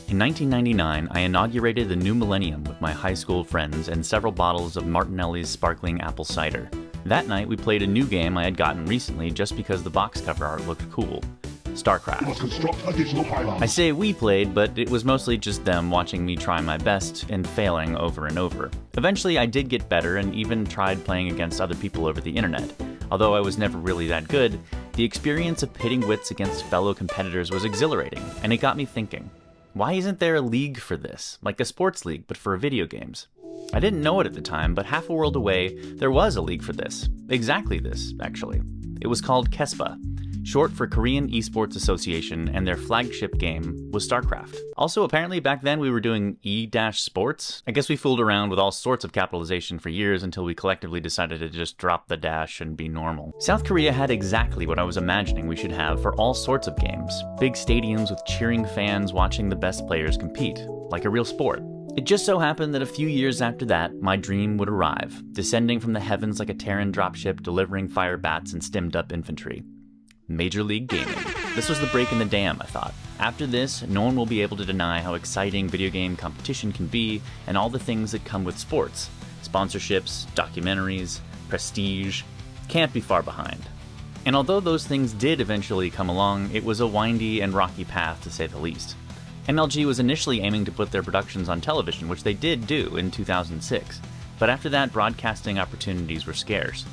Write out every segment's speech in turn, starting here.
In 1999, I inaugurated the new millennium with my high school friends and several bottles of Martinelli's sparkling apple cider. That night, we played a new game I had gotten recently just because the box cover art looked cool. StarCraft. Must construct additional pylons. I say we played, but it was mostly just them watching me try my best and failing over and over. Eventually, I did get better and even tried playing against other people over the internet. Although I was never really that good, the experience of pitting wits against fellow competitors was exhilarating, and it got me thinking, why isn't there a league for this, like a sports league but for video games? I didn't know it at the time, but half a world away, there was a league for this. Exactly this, actually. It was called KESPA, short for Korean Esports Association, and their flagship game was StarCraft. Also, apparently back then we were doing E-sports. I guess we fooled around with all sorts of capitalization for years until we collectively decided to just drop the dash and be normal. South Korea had exactly what I was imagining we should have for all sorts of games. Big stadiums with cheering fans watching the best players compete, like a real sport. It just so happened that a few years after that, my dream would arrive, descending from the heavens like a Terran dropship delivering fire bats and stemmed up infantry. Major League Gaming. This was the break in the dam, I thought. After this, no one will be able to deny how exciting video game competition can be and all the things that come with sports. Sponsorships, documentaries, prestige, can't be far behind. And although those things did eventually come along, it was a windy and rocky path to say the least. MLG was initially aiming to put their productions on television, which they did do in 2006, but after that, broadcasting opportunities were scarce.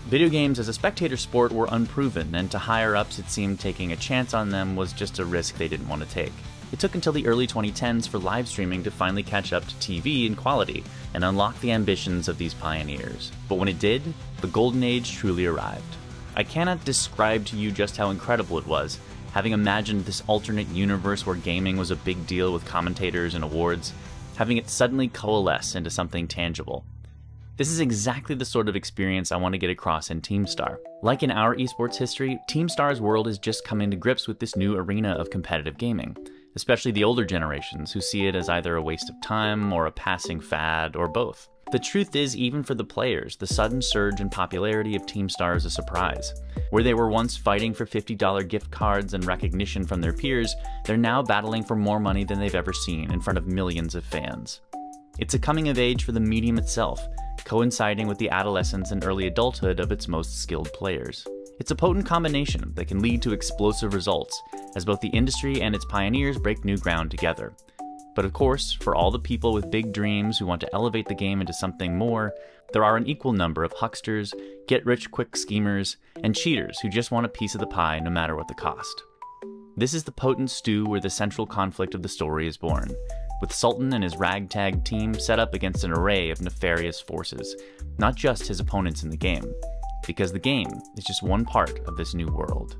Video games as a spectator sport were unproven, and to higher-ups it seemed taking a chance on them was just a risk they didn't want to take. It took until the early 2010s for live streaming to finally catch up to TV in quality and unlock the ambitions of these pioneers. But when it did, the golden age truly arrived. I cannot describe to you just how incredible it was, having imagined this alternate universe where gaming was a big deal with commentators and awards, having it suddenly coalesce into something tangible. This is exactly the sort of experience I want to get across in TeamStar. Like in our esports history, TeamStar's world is just coming to grips with this new arena of competitive gaming, especially the older generations who see it as either a waste of time or a passing fad or both. The truth is, even for the players, the sudden surge in popularity of TeamStar is a surprise. Where they were once fighting for $50 gift cards and recognition from their peers, they're now battling for more money than they've ever seen in front of millions of fans. It's a coming of age for the medium itself, coinciding with the adolescence and early adulthood of its most skilled players. It's a potent combination that can lead to explosive results, as both the industry and its pioneers break new ground together. But of course, for all the people with big dreams who want to elevate the game into something more, there are an equal number of hucksters, get-rich-quick schemers, and cheaters who just want a piece of the pie no matter what the cost. This is the potent stew where the central conflict of the story is born, with Sultan and his ragtag team set up against an array of nefarious forces, not just his opponents in the game, because the game is just one part of this new world.